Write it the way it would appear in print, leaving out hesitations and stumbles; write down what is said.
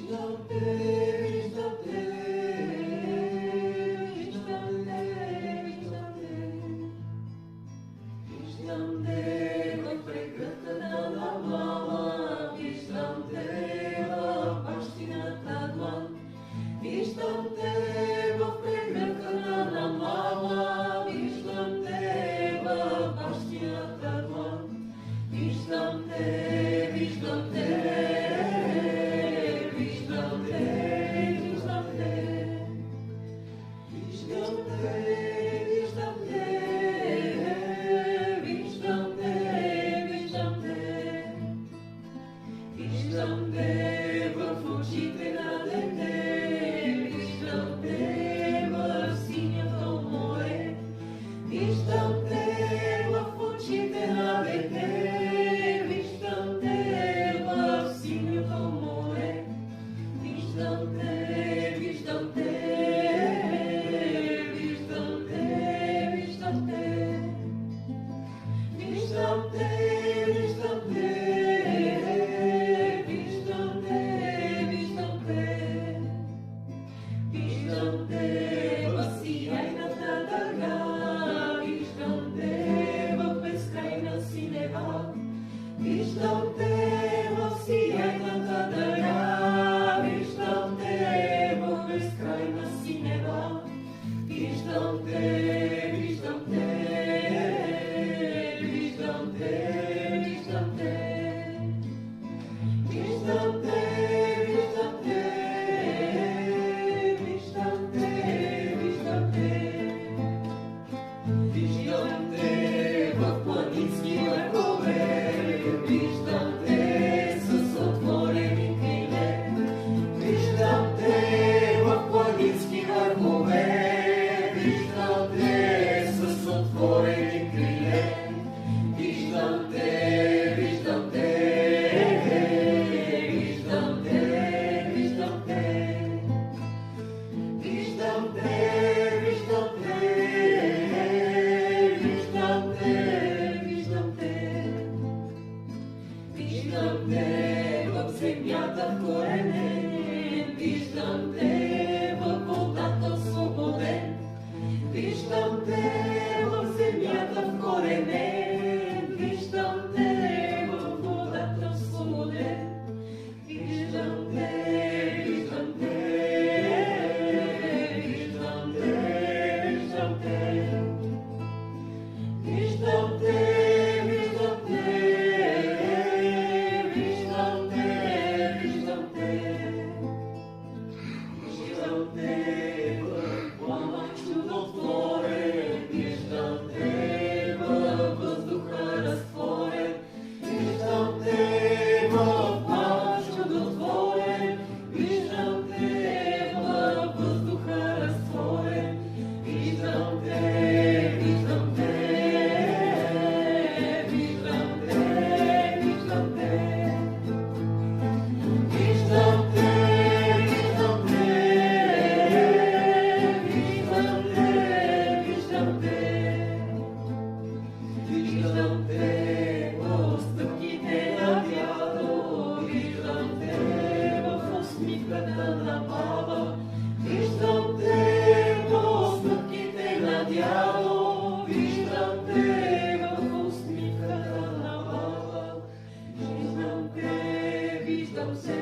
Виждам те в прегръдката на мама, виждам те в бащината длан. Виждам те в прегръдката на мама, виждам те в бащината длан. Виждам те, виждам те, виждам те, виждам те. Виждам те. Виждам те в очите на дете, виждам те в синято море. Виждам те в очите на дете, виждам те в синято море. Виждам те, виждам те, виждам те, виждам те. Виждам те, виждам те. Виждам те в сияйната дъга, виждам те в безкрайна синева. Виждам те в сияйната дъга, виждам те в безкрайна синева. Виждам те, виждам те, виждам те, виждам те. Виждам те. Виждам те в планински върхове, виждам те с отворени криле. Виждам те в планински върхове, виждам те с отворени криле. Виждам те, виждам те, виждам те, виждам те. Виждам те, виждам те. Виждам те в земята вкоренен, виждам те в водата свободен. Виждам те в земята вкоренен, виждам те в водата свободен. Виждам те, виждам те, виждам те, виждам те. Виждам те. Виждам те в пламък чудотворен, виждам те във въздуха разтворен. Виждам те в пламък чудотворен, виждам те във въздуха разтворен. Виждам те, виждам те, виждам те, виждам те. Виждам те. Виждам те в стъпките на дядо, виждам те в усмивката на баба. Виждам те в стъпките на дядо, виждам те в усмивката на баба. Виждам те, виждам се.